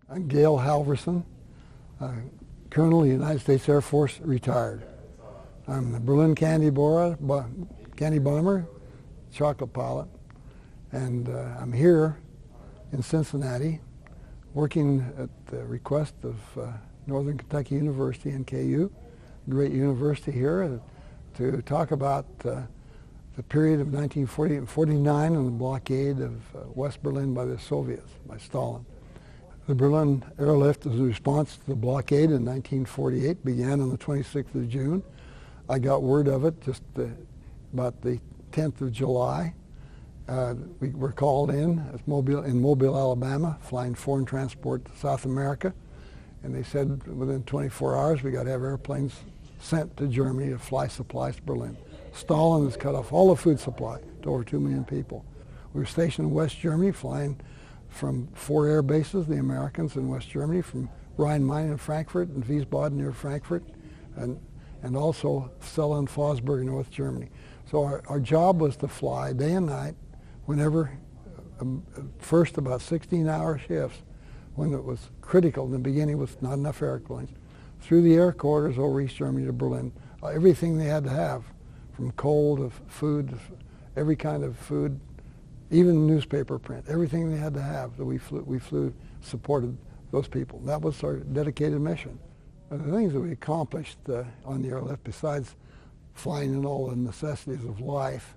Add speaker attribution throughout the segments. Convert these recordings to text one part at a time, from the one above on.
Speaker 1: I'm Gail Halvorsen, Colonel of the United States Air Force, retired. I'm the Berlin candy bomber, chocolate pilot, and I'm here in Cincinnati working at the request of Northern Kentucky University, NKU, great university here, to talk about the period of 1948-49 and the blockade of West Berlin by the Soviets, by Stalin. The Berlin Airlift as a response to the blockade in 1948 began on the 26th of June. I got word of it just about the 10th of July. We were called in Mobile, Alabama, flying foreign transport to South America. And they said within 24 hours we got to have airplanes sent to Germany to fly supplies to Berlin. Stalin has cut off all the food supply to over 2 million people. We were stationed in West Germany, flying from 4 air bases, the Americans in West Germany, from Rhein-Main in Frankfurt and Wiesbaden near Frankfurt, and also Celle and Fosburg in North Germany. So our job was to fly day and night, whenever, first about 16-hour shifts, when it was critical in the beginning with not enough airplanes, through the air corridors over East Germany to Berlin. Everything they had to have, from coal to food, to every kind of food, even newspaper print, everything they had to have that we flew supported those people. That was our dedicated mission. And the things that we accomplished on the airlift, besides flying in all the necessities of life,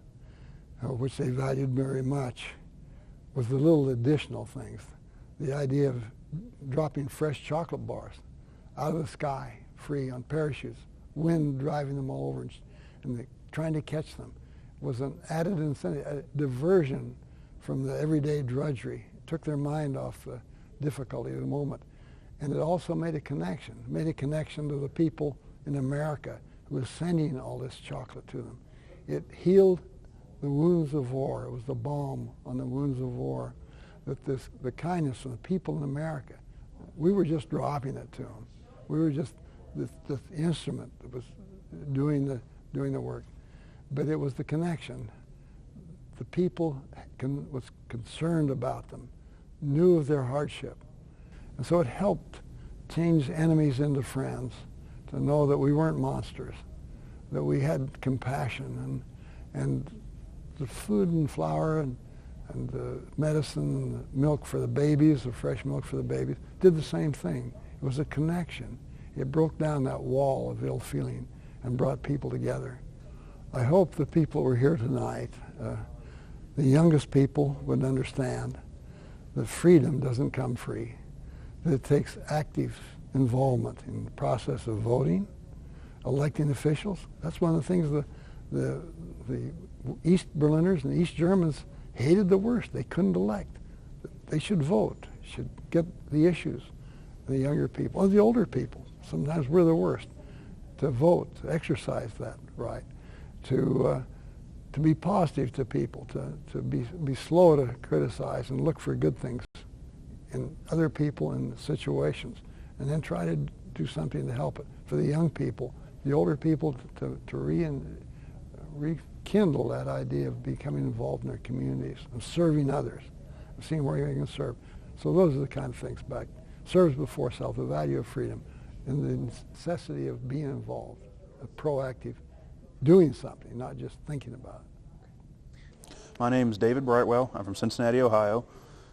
Speaker 1: which they valued very much, was the little additional things. The idea of dropping fresh chocolate bars out of the sky, free, on parachutes, wind driving them all over, and trying to catch them, was an added incentive, a diversion from the everyday drudgery. It took their mind off the difficulty of the moment. And it also made a connection to the people in America who was sending all this chocolate to them. It healed the wounds of war. It was the balm on the wounds of war. That the kindness of the people in America, we were just dropping it to them. We were just the instrument that was doing the work. But it was the connection. The people was concerned about them, knew of their hardship. And so it helped change enemies into friends, to know that we weren't monsters, that we had compassion, and the food and flour and the medicine and the milk for the babies, the fresh milk for the babies, did the same thing. It was a connection. It broke down that wall of ill feeling and brought people together. I hope the people who are here tonight, the youngest people, would understand that freedom doesn't come free, that it takes active involvement in the process of voting, electing officials. That's one of the things the East Berliners and the East Germans hated the worst. They couldn't elect. They should vote, should get the issues. The younger people, and the older people, sometimes we're the worst, to vote, to exercise that right, to be positive to people, to be slow to criticize and look for good things in other people and situations, and then try to do something to help it. For the young people, the older people, to rekindle that idea of becoming involved in their communities and serving others, and seeing where they can serve. So those are the kind of things back. Service before self, the value of freedom, and the necessity of being involved, proactive, doing something, not just thinking about it.
Speaker 2: My name is David Brightwell. I'm from Cincinnati, Ohio.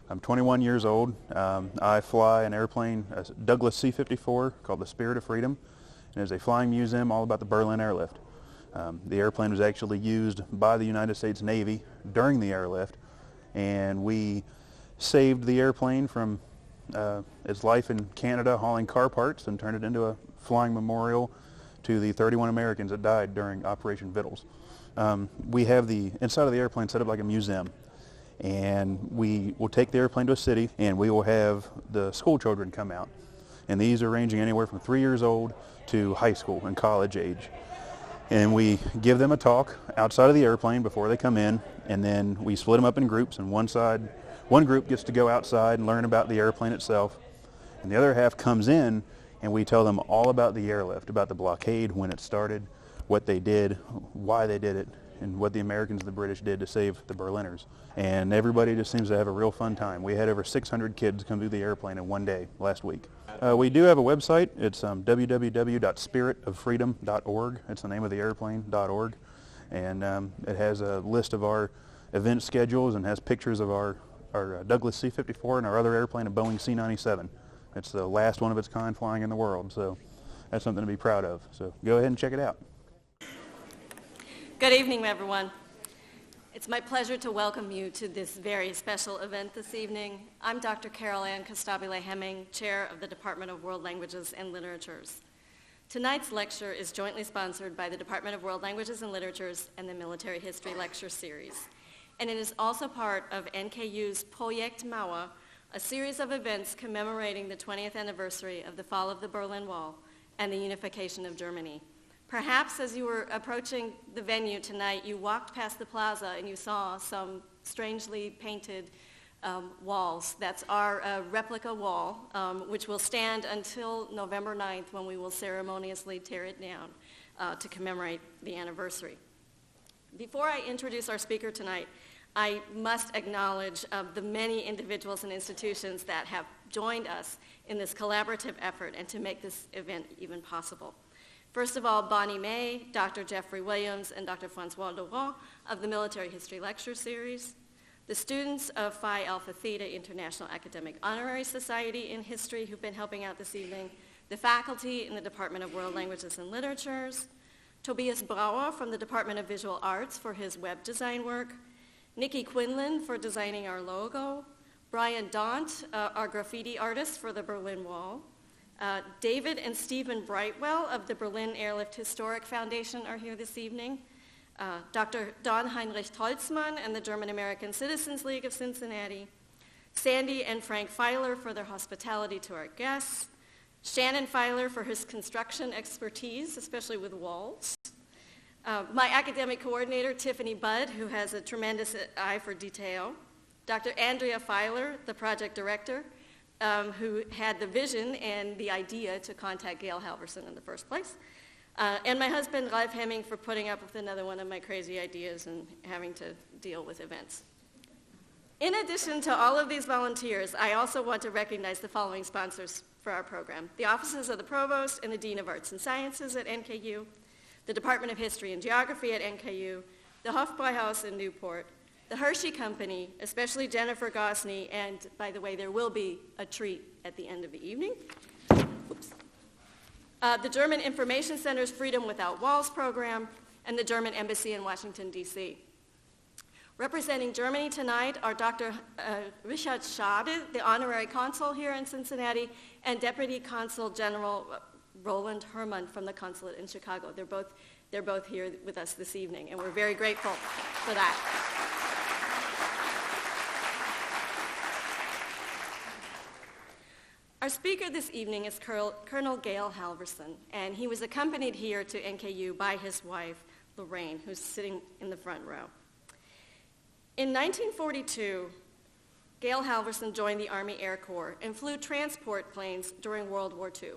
Speaker 2: I'm 21 years old. I fly an airplane, a Douglas C-54 called the Spirit of Freedom, and it's a flying museum all about the Berlin airlift. The airplane was actually used by the United States Navy during the airlift, and we saved the airplane from its life in Canada hauling car parts and turned it into a flying memorial to the 31 Americans that died during Operation Vittles. We have the inside of the airplane set up like a museum, and we will take the airplane to a city and we will have the school children come out, and these are ranging anywhere from 3 years old to high school and college age, and we give them a talk outside of the airplane before they come in, and then we split them up in groups, and one group gets to go outside and learn about the airplane itself, and the other half comes in and we tell them all about the airlift, about the blockade, when it started, what they did, why they did it, and what the Americans and the British did to save the Berliners. And everybody just seems to have a real fun time. We had over 600 kids come through the airplane in one day last week. We do have a website. It's www.spiritoffreedom.org. It's the name of the airplane.org. And it has a list of our event schedules and has pictures of our Douglas C-54 and our other airplane, a Boeing C-97. It's the last one of its kind flying in the world, so that's something to be proud of. So go ahead and check it out.
Speaker 3: Good evening, everyone. It's my pleasure to welcome you to this very special event this evening. I'm Dr. Carol Costabile-Heming, Chair of the Department of World Languages and Literatures. Tonight's lecture is jointly sponsored by the Department of World Languages and Literatures and the Military History Lecture Series. And it is also part of NKU's Projekt, a series of events commemorating the 20th anniversary of the fall of the Berlin Wall and the unification of Germany. Perhaps as you were approaching the venue tonight, you walked past the plaza and you saw some strangely painted walls. That's our replica wall, which will stand until November 9th when we will ceremoniously tear it down to commemorate the anniversary. Before I introduce our speaker tonight, I must acknowledge the many individuals and institutions that have joined us in this collaborative effort and to make this event even possible. First of all, Bonnie May, Dr. Jeffrey Williams, and Dr. Francois Laurent of the Military History Lecture Series, the students of Phi Alpha Theta International Academic Honorary Society in History who've been helping out this evening, the faculty in the Department of World Languages and Literatures, Tobias Brauer from the Department of Visual Arts for his web design work, Nikki Quinlan for designing our logo, Brian Daunt, our graffiti artist for the Berlin Wall, David and Stephen Brightwell of the Berlin Airlift Historic Foundation are here this evening. Dr. Don Heinrich Tolzmann and the German-American Citizens League of Cincinnati. Sandy and Frank Feiler for their hospitality to our guests. Shannon Feiler for his construction expertise, especially with walls. My academic coordinator, Tiffany Budd, who has a tremendous eye for detail. Dr. Andrea Feiler, the project director, who had the vision and the idea to contact Gail Halvorsen in the first place. And my husband, Ralph Hemming, for putting up with another one of my crazy ideas and having to deal with events. In addition to all of these volunteers, I also want to recognize the following sponsors for our program: the offices of the Provost and the Dean of Arts and Sciences at NKU, the Department of History and Geography at NKU, the Hofbräuhaus in Newport, the Hershey Company, especially Jennifer Gosney, and by the way, there will be a treat at the end of the evening. Oops. The German Information Center's Freedom Without Walls program, and the German Embassy in Washington, D.C. Representing Germany tonight are Dr. Richard Schade, the Honorary Consul here in Cincinnati, and Deputy Consul General Roland Hermann from the Consulate in Chicago. They're both here with us this evening, and we're very grateful for that. Our speaker this evening is Colonel Gail Halvorsen, and he was accompanied here to NKU by his wife, Lorraine, who's sitting in the front row. In 1942, Gail Halvorsen joined the Army Air Corps and flew transport planes during World War II.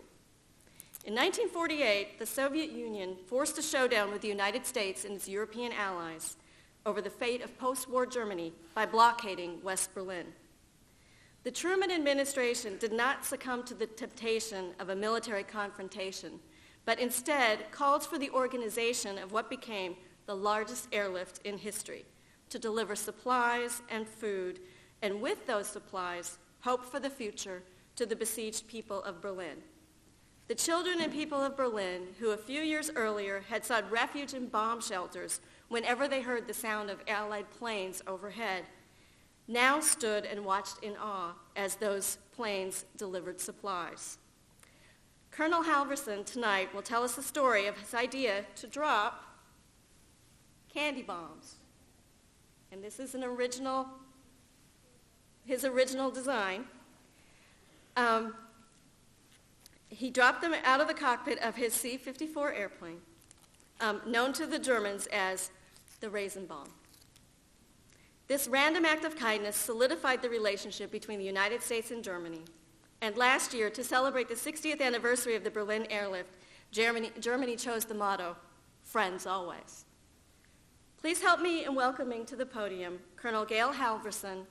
Speaker 3: In 1948, the Soviet Union forced a showdown with the United States and its European allies over the fate of post-war Germany by blockading West Berlin. The Truman administration did not succumb to the temptation of a military confrontation, but instead called for the organization of what became the largest airlift in history to deliver supplies and food, and with those supplies, hope for the future to the besieged people of Berlin. The children and people of Berlin, who a few years earlier had sought refuge in bomb shelters whenever they heard the sound of Allied planes overhead, now stood and watched in awe as those planes delivered supplies. Colonel Halvorsen tonight will tell us the story of his idea to drop candy bombs. And this is his original design. He dropped them out of the cockpit of his C-54 airplane, known to the Germans as the Raisin Bomb. This random act of kindness solidified the relationship between the United States and Germany. And last year, to celebrate the 60th anniversary of the Berlin Airlift, Germany chose the motto, "Friends Always." Please help me in welcoming to the podium Colonel Gail Halvorsen,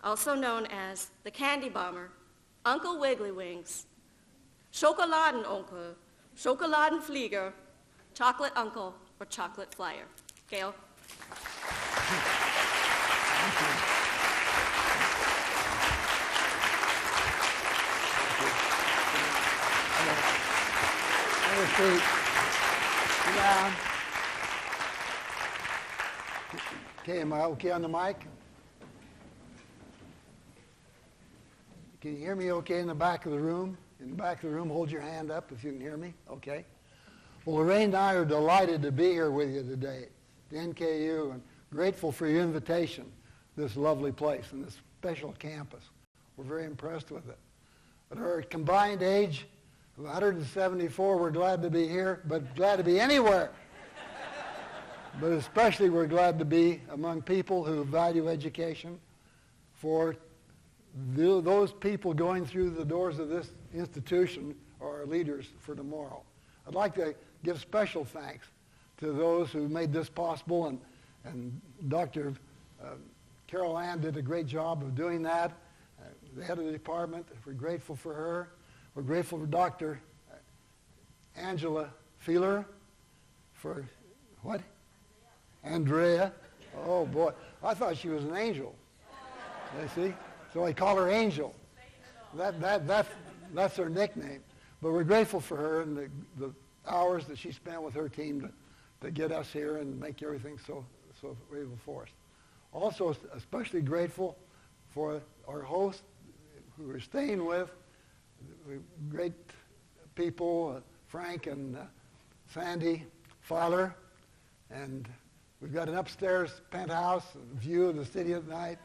Speaker 3: also known as the Candy Bomber, Uncle Wiggly Wings, Schokoladenonkel, Schokoladenflieger, Chocolate Uncle, or Chocolate Flyer. Gail.
Speaker 1: Okay, am I okay on the mic? Can you hear me okay in the back of the room? In the back of the room, hold your hand up if you can hear me. Okay. Well, Lorraine and I are delighted to be here with you today at the NKU and grateful for your invitation to this lovely place and this special campus. We're very impressed with it. At our combined age of 174, we're glad to be here, but glad to be anywhere. But especially we're glad to be among people who value education, for those people going through the doors of this institution are our leaders for tomorrow. I'd like to give special thanks to those who made this possible, and Dr. Carol Ann did a great job of doing that. The head of the department, we're grateful for her. We're grateful for Dr. Angela Feeler for what? Andrea. Oh boy, I thought she was an angel. You see? So I call her Angel. That's her nickname. But we're grateful for her and the hours that she spent with her team to get us here and make everything so able for us. Also, especially grateful for our hosts who we're staying with, great people, Frank and Sandy Fowler, and we've got an upstairs penthouse, a view of the city at night,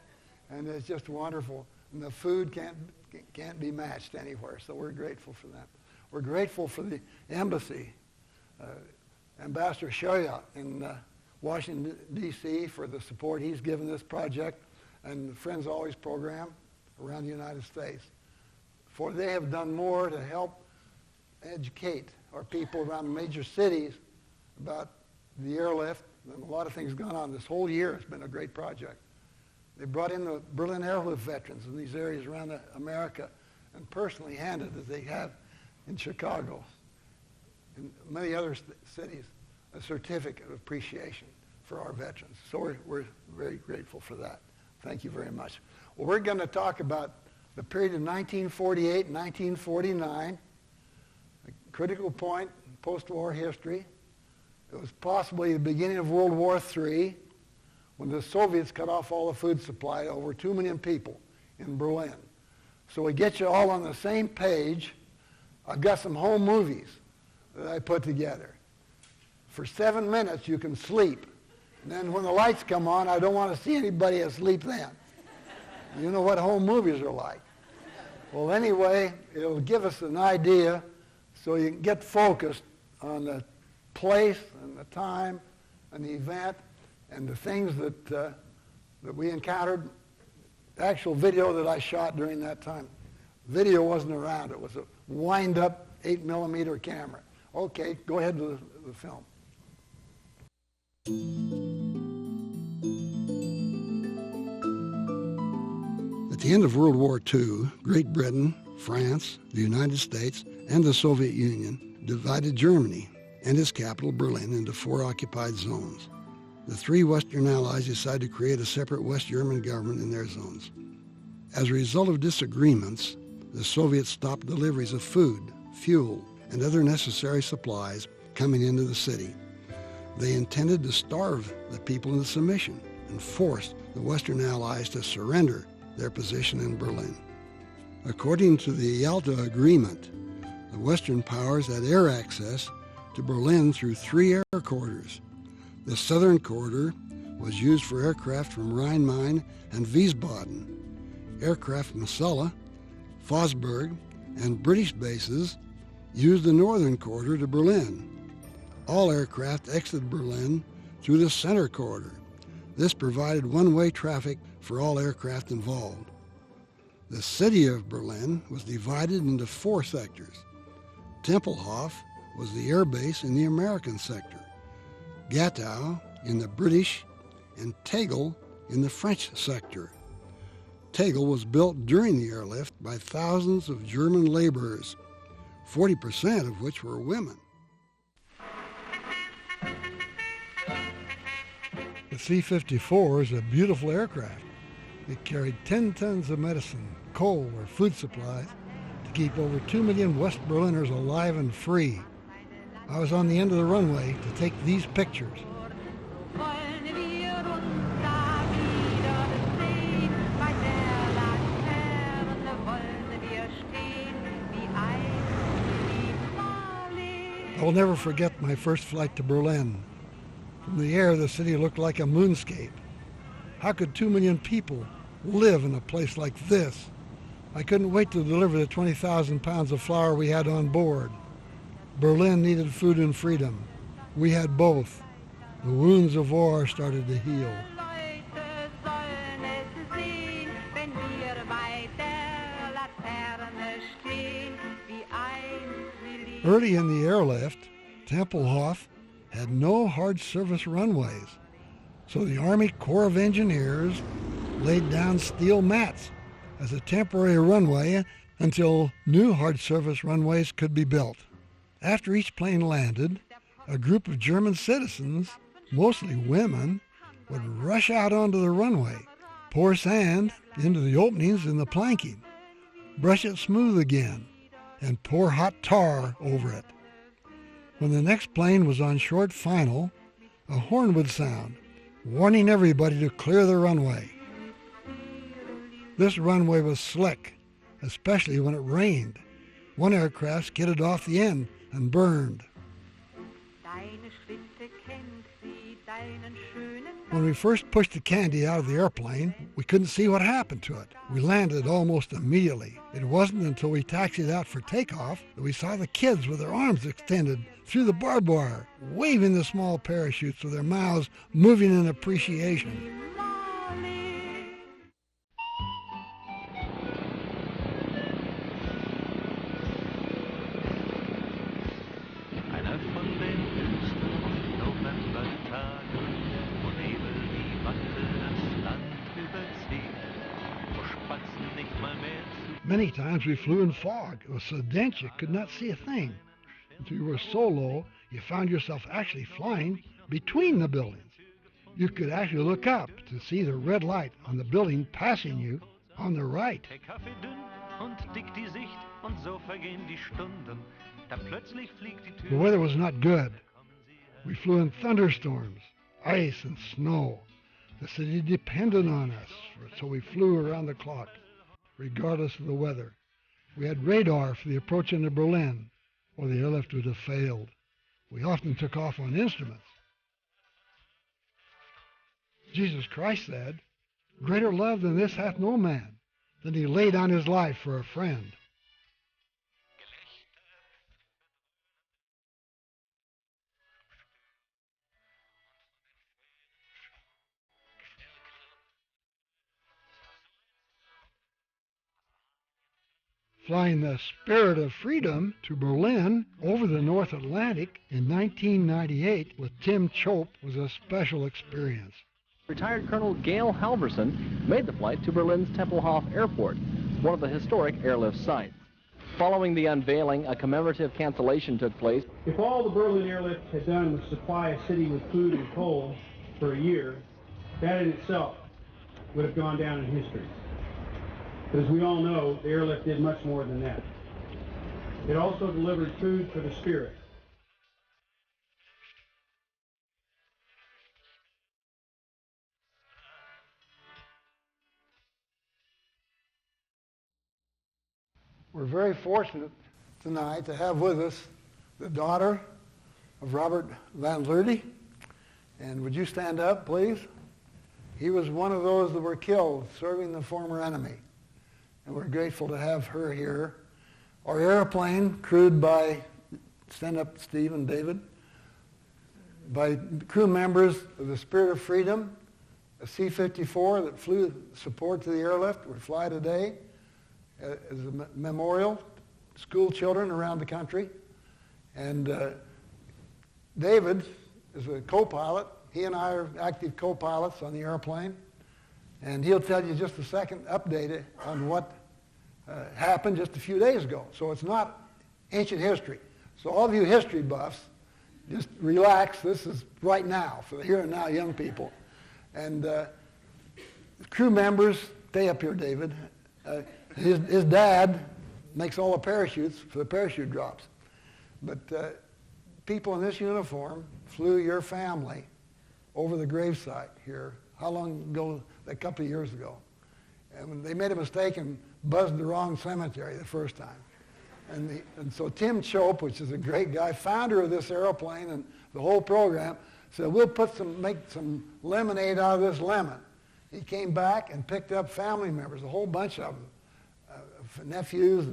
Speaker 1: and it's just wonderful. And the food can't be matched anywhere, so we're grateful for that. We're grateful for the embassy, Ambassador Shoya in Washington, D.C., for the support he's given this project, and the Friends Always program around the United States. For they have done more to help educate our people around major cities about the airlift, and a lot of things gone on. This whole year has been a great project. They brought in the Berlin airlift veterans in these areas around America and personally handed, as they have in Chicago and many other cities, a certificate of appreciation for our veterans. So we're very grateful for that. Thank you very much. Well, we're going to talk about the period of 1948 and 1949, a critical point in post-war history. It was possibly the beginning of World War III, when the Soviets cut off all the food supply to over 2 million people in Berlin. So we get you all on the same page. I've got some home movies that I put together. For 7 minutes you can sleep. And then when the lights come on, I don't want to see anybody asleep then. You know what home movies are like. Well, anyway, it'll give us an idea so you can get focused on the place and the time and the event and the things that we encountered. The actual video that I shot during that time, video wasn't around. It was a wind-up 8mm camera. Okay, go ahead with the film. At the end of World War II, Great Britain, France, the United States, and the Soviet Union divided Germany and its capital, Berlin, into 4 occupied zones. The 3 Western Allies decided to create a separate West German government in their zones. As a result of disagreements, the Soviets stopped deliveries of food, fuel, and other necessary supplies coming into the city. They intended to starve the people into submission and forced the Western Allies to surrender their position in Berlin. According to the Yalta Agreement, the Western powers had air access to Berlin through 3 air corridors. The southern corridor was used for aircraft from Rhein-Main and Wiesbaden. Aircraft from Celle, Fosburg, and British bases used the northern corridor to Berlin. All aircraft exited Berlin through the center corridor. This provided one-way traffic for all aircraft involved. The city of Berlin was divided into 4 sectors. Tempelhof was the air base in the American sector. Gatow in the British and Tegel in the French sector. Tegel was built during the airlift by thousands of German laborers, 40% of which were women. The C-54 is a beautiful aircraft. It carried 10 tons of medicine, coal, or food supplies to keep over 2 million West Berliners alive and free. I was on the end of the runway to take these pictures. I will never forget my first flight to Berlin. From the air, the city looked like a moonscape. How could 2 million people live in a place like this? I couldn't wait to deliver the 20,000 pounds of flour we had on board. Berlin needed food and freedom. We had both. The wounds of war started to heal. Early in the airlift, Tempelhof had no hard surface runways, so the Army Corps of Engineers laid down steel mats as a temporary runway until new hard surface runways could be built. After each plane landed, a group of German citizens, mostly women, would rush out onto the runway, pour sand into the openings in the planking, brush it smooth again, and pour hot tar over it. When the next plane was on short final, a horn would sound, warning everybody to clear the runway. This runway was slick, especially when it rained. One aircraft skidded off the end and burned. When we first pushed the candy out of the airplane, we couldn't see what happened to it. We landed almost immediately. It wasn't until we taxied out for takeoff that we saw the kids with their arms extended through the barbed wire, waving the small parachutes with their mouths moving in appreciation. Many times we flew in fog. It was so dense you could not see a thing. If you were so low, you found yourself actually flying between the buildings. You could actually look up to see the red light on the building passing you on the right. The weather was not good. We flew in thunderstorms, ice and snow. The city depended on us, so we flew around the clock, regardless of the weather. We had radar for the approach into Berlin, or the airlift would have failed. We often took off on instruments. Jesus Christ said, "Greater love than this hath no man, than he laid down his life for a friend." Flying the Spirit of Freedom to Berlin over the North Atlantic in 1998 with Tim Chope was a special experience.
Speaker 4: Retired Colonel Gail Halvorsen made the flight to Berlin's Tempelhof Airport, one of the historic airlift sites. Following the unveiling, a commemorative cancellation took place.
Speaker 5: If all the Berlin airlift had done was supply a city with food and coal for a year, that in itself would have gone down in history. But as we all know, the airlift did much more than that. It also delivered food for the spirit.
Speaker 1: We're very fortunate tonight to have with us the daughter of Robert Van Leerde. And would you stand up, please? He was one of those that were killed serving the former enemy. And we're grateful to have her here. Our airplane, crewed by, stand up Steve and David, by crew members of the Spirit of Freedom, a C-54 that flew support to the airlift, would fly today as a memorial to school children around the country. And David is a co-pilot He and I are active co-pilots on the airplane, and he'll tell you just a second update on what happened just a few days ago. So it's not ancient history. So all of you history buffs, just relax. This is right now, for the here and now young people. And crew members, stay up here, David. His dad makes all the parachutes for the parachute drops. But people in this uniform flew your family over the gravesite here. How long ago? A couple of years ago. And when they made a mistake and buzzed the wrong cemetery the first time. And so Tim Chope, which is a great guy, founder of this airplane and the whole program, said, we'll make some lemonade out of this lemon. He came back and picked up family members, a whole bunch of them, nephews,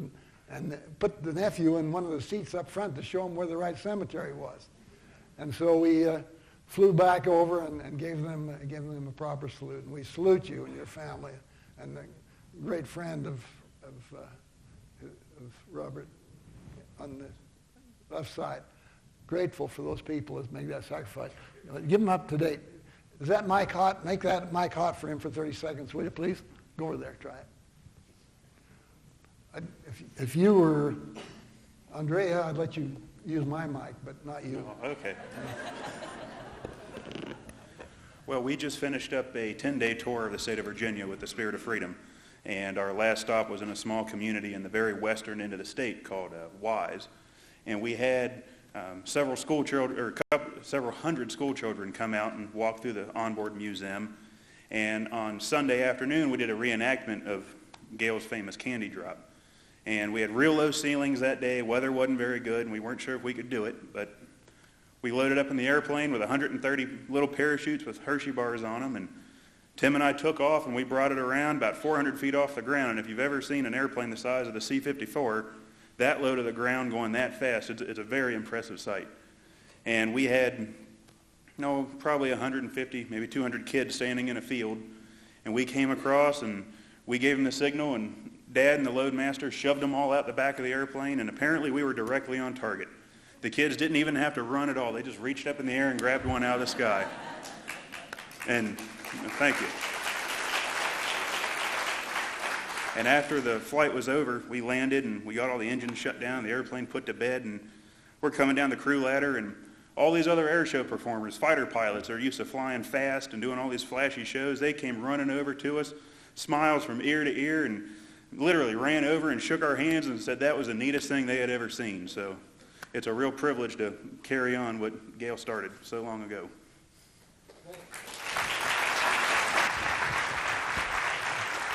Speaker 1: and put the nephew in one of the seats up front to show him where the right cemetery was. And so we flew back over and gave them a proper salute. And we salute you and your family, and a great friend of Robert on the left side. Grateful for those people that make that sacrifice. Give them up to date. Is that mic hot? Make that mic hot for him for 30 seconds, will you please? Go over there, try it. If you were Andrea, I'd let you use my mic, but not you.
Speaker 2: Oh, okay. Well, we just finished up a 10-day tour of the state of Virginia with the Spirit of Freedom, and our last stop was in a small community in the very western end of the state called Wise, and we had several hundred school children come out and walk through the onboard museum, and on Sunday afternoon we did a reenactment of Gail's famous candy drop, and we had real low ceilings that day. Weather wasn't very good, and we weren't sure if we could do it, but we loaded up in the airplane with 130 little parachutes with Hershey bars on them, and Tim and I took off, and we brought it around about 400 feet off the ground. And if you've ever seen an airplane the size of the C-54, that low to the ground going that fast, it's a very impressive sight. And we had, probably 150, maybe 200 kids standing in a field, and we came across, and we gave them the signal, and Dad and the loadmaster shoved them all out the back of the airplane, and apparently we were directly on target. The kids didn't even have to run at all. They just reached up in the air and grabbed one out of the sky. And thank you. And after the flight was over, we landed and we got all the engines shut down, the airplane put to bed, and we're coming down the crew ladder, and all these other air show performers, fighter pilots that are used to flying fast and doing all these flashy shows, they came running over to us, smiles from ear to ear, and literally ran over and shook our hands and said that was the neatest thing they had ever seen. So it's a real privilege to carry on what Gail started so long ago.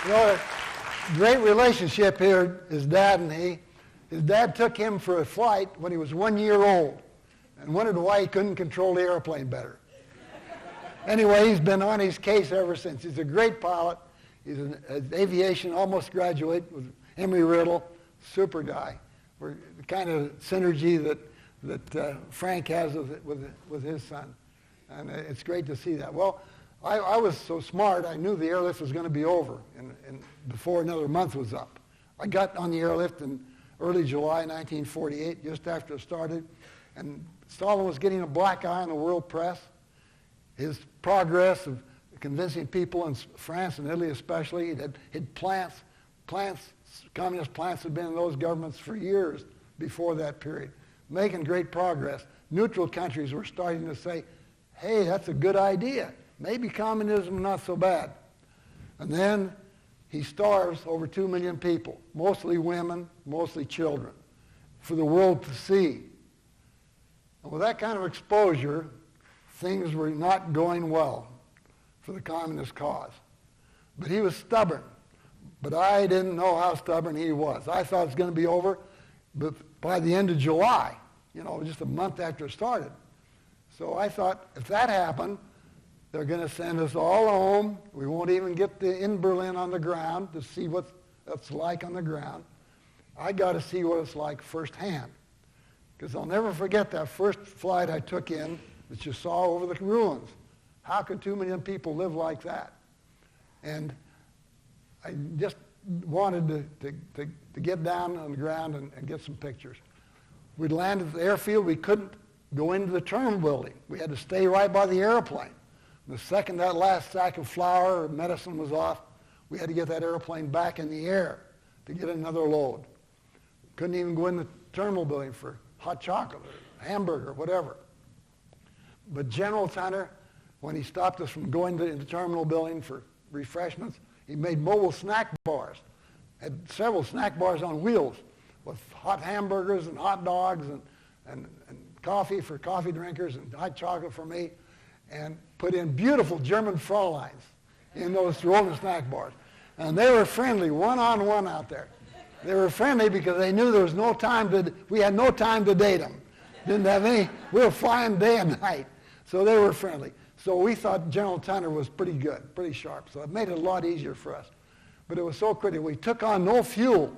Speaker 1: A great relationship here, his dad and he. His dad took him for a flight when he was 1 year old and wondered why he couldn't control the airplane better. Anyway, he's been on his case ever since. He's a great pilot. He's an aviation almost graduate with Emory Riddle, super guy. We're the kind of synergy that Frank has with his son. And it's great to see that. Well, I was so smart, I knew the airlift was going to be over and before another month was up. I got on the airlift in early July 1948, just after it started, and Stalin was getting a black eye on the world press. His progress of convincing people in France and Italy especially, he'd plants, communist plants had been in those governments for years before that period, making great progress. Neutral countries were starting to say, hey, that's a good idea. Maybe communism not so bad. And then he starves over 2 million people, mostly women, mostly children, for the world to see. And with that kind of exposure, things were not going well for the communist cause. But he was stubborn. But I didn't know how stubborn he was. I thought it was going to be over but by the end of July, just a month after it started. So I thought, if that happened, they're going to send us all home. We won't even get in Berlin on the ground to see what it's like on the ground. I got to see what it's like firsthand. Because I'll never forget that first flight I took in that you saw over the ruins. How could 2 million people live like that? And I just wanted to get down on the ground and get some pictures. We'd landed at the airfield. We couldn't go into the terminal building. We had to stay right by the airplane. The second that last sack of flour or medicine was off, we had to get that airplane back in the air to get another load. Couldn't even go in the terminal building for hot chocolate or hamburger or whatever. But General Tanner, when he stopped us from going to the terminal building for refreshments, he made mobile snack bars. Had several snack bars on wheels with hot hamburgers and hot dogs and coffee for coffee drinkers and hot chocolate for me, and put in beautiful German Fräuleins in those rolling snack bars. And they were friendly, one-on-one out there. They were friendly because they knew there was no time we had no time to date them. Didn't have any, we were flying day and night. So they were friendly. So we thought General Tanner was pretty good, pretty sharp. So it made it a lot easier for us. But it was so critical. We took on no fuel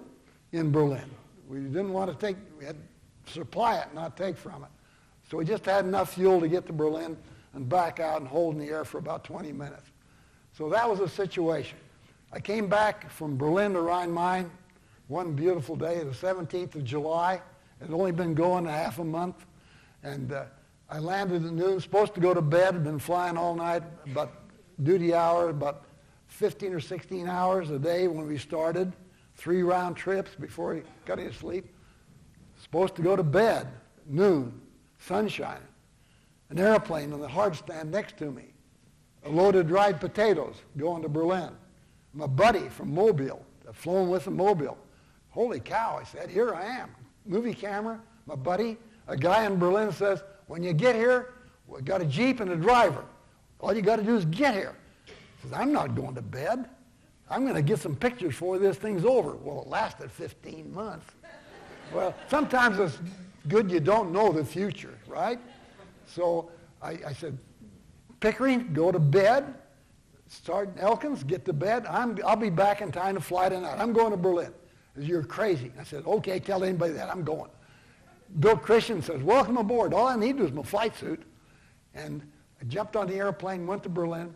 Speaker 1: in Berlin. We didn't want to we had to supply it, not take from it. So we just had enough fuel to get to Berlin and back out and hold in the air for about 20 minutes. So that was the situation. I came back from Berlin to Rhein-Main one beautiful day, the 17th of July. It had only been going a half a month. And I landed at noon, supposed to go to bed, had been flying all night, about duty hour, about 15 or 16 hours a day when we started, 3 round trips before he got any sleep. Supposed to go to bed, noon, sunshine. An airplane on the hard stand next to me, a load of dried potatoes going to Berlin. My buddy from Mobile, I'd flown with him Mobile. Holy cow, I said, here I am. Movie camera, my buddy, a guy in Berlin says, when you get here, we got a Jeep and a driver. All you got to do is get here. He says, I'm not going to bed. I'm going to get some pictures before this thing's over. Well, it lasted 15 months. Well, sometimes it's good you don't know the future, right? So I said, Pickering, go to bed. Sergeant Elkins, get to bed. I'll be back in time to fly tonight. I'm going to Berlin. He says, you're crazy. I said, okay, tell anybody that. I'm going. Bill Christian says, welcome aboard. All I needed was my flight suit. And I jumped on the airplane, went to Berlin.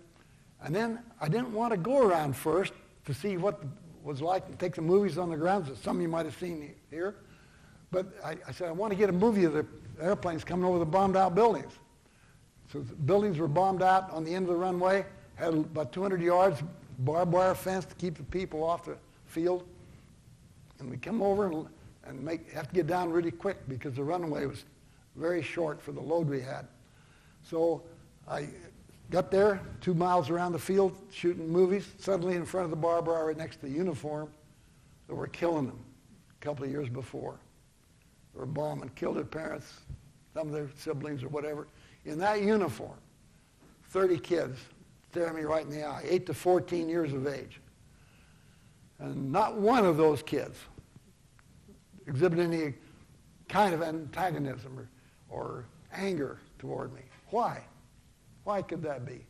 Speaker 1: And then I didn't want to go around first to see what it was like and take the movies on the ground that some of you might have seen here. But I said, I want to get a movie of the airplanes coming over the bombed out buildings. So the buildings were bombed out on the end of the runway, had about 200 yards, barbed wire fence to keep the people off the field. And we come over and have to get down really quick because the runway was very short for the load we had. So I got there, 2 miles around the field, shooting movies. Suddenly in front of the barbed wire right next to the uniform, they were killing them a couple of years before. They were bombing, killed their parents, some of their siblings or whatever. In that uniform, 30 kids staring me right in the eye, 8 to 14 years of age. And not one of those kids exhibited any kind of antagonism or anger toward me. Why? Why could that be?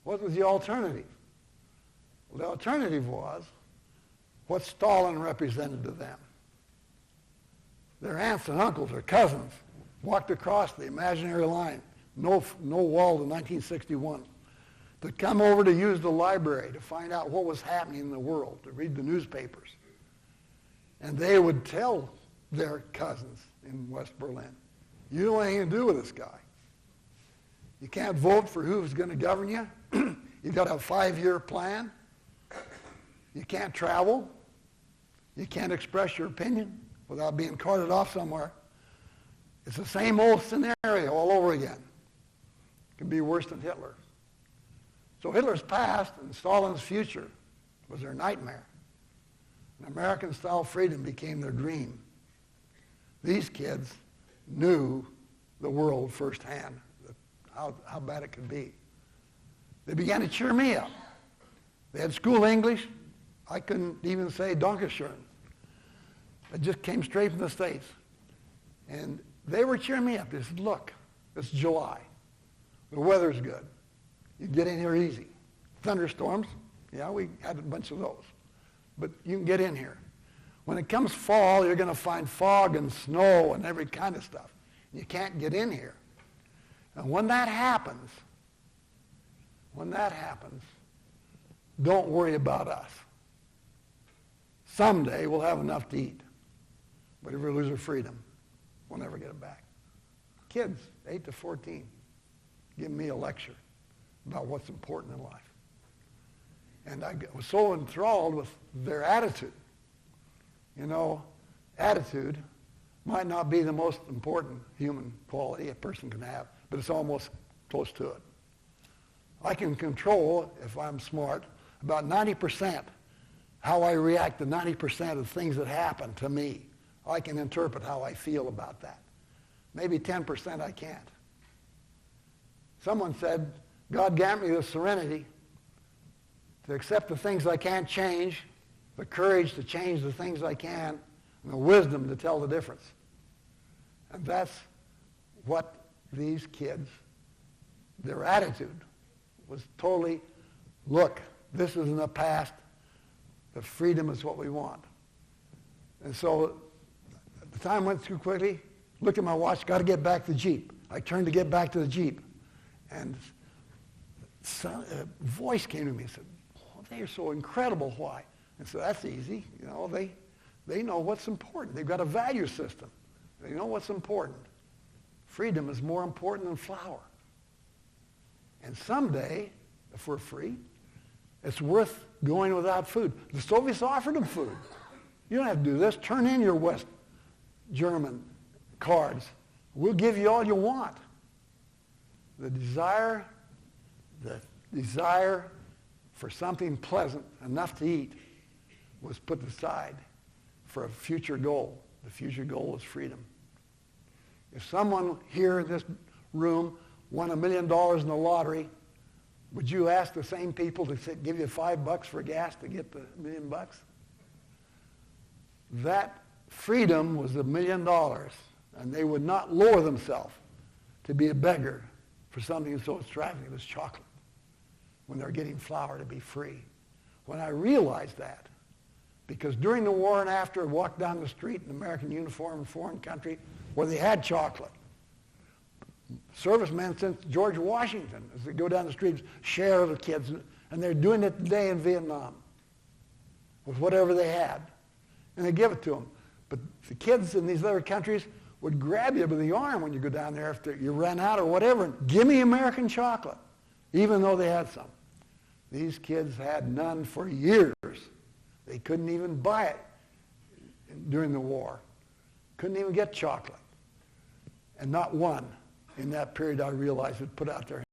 Speaker 1: What was the alternative? Well, the alternative was what Stalin represented to them. Their aunts and uncles or cousins walked across the imaginary line, no wall to 1961, to come over to use the library to find out what was happening in the world, to read the newspapers. And they would tell their cousins in West Berlin, you don't have anything to do with this guy. You can't vote for who's going to govern you. You've got a 5-year plan. You can't travel. You can't express your opinion without being carted off somewhere. It's the same old scenario all over again. It can be worse than Hitler. So Hitler's past and Stalin's future was their nightmare. And American-style freedom became their dream. These kids knew the world firsthand, how bad it could be. They began to cheer me up. They had school English. I couldn't even say Dankeschön. It just came straight from the States. And they were cheering me up. They said, look, it's July. The weather's good. You get in here easy. Thunderstorms, yeah, we had a bunch of those. But you can get in here. When it comes fall, you're going to find fog and snow and every kind of stuff. You can't get in here. And when that happens, don't worry about us. Someday we'll have enough to eat. But if we lose our freedom, we'll never get it back. Kids, 8 to 14, giving me a lecture. about what's important in life. And I was so enthralled with their attitude. You know, attitude might not be the most important human quality a person can have, but it's almost close to it. I can control, if I'm smart, about 90% how I react to 90% of things that happen to me. I can interpret how I feel about that. Maybe 10% I can't. Someone said, God grant me the serenity to accept the things I can't change, the courage to change the things I can, and the wisdom to tell the difference. And that's what these kids, their attitude was totally, look, this isn't the past, the freedom is what we want. And so the time went too quickly, looked at my watch, got to get back to the Jeep. I turned to get back to the Jeep. And a voice came to me and said, oh, they are so incredible, why? And so that's easy. You know, they know what's important. They've got a value system. They know what's important. Freedom is more important than flour. And someday, if we're free, it's worth going without food. The Soviets offered them food. You don't have to do this. Turn in your West German cards. We'll give you all you want. The desire for something pleasant, enough to eat, was put aside for a future goal. The future goal is freedom. If someone here in this room won $1 million in the lottery, would you ask the same people to give you $5 for gas to get the $1 million? That freedom was $1 million, and they would not lower themselves to be a beggar for something so extravagant as chocolate when they're getting flour to be free. When I realized that, because during the war and after, I walked down the street in American uniform in a foreign country where they had chocolate. Servicemen since George Washington, as they go down the streets, share the kids, and they're doing it today in Vietnam with whatever they had, and they give it to them. But the kids in these other countries would grab you by the arm when you go down there after you ran out or whatever, and give me American chocolate, even though they had some. These kids had none for years. They couldn't even buy it during the war. Couldn't even get chocolate. And not one in that period I realized would put out their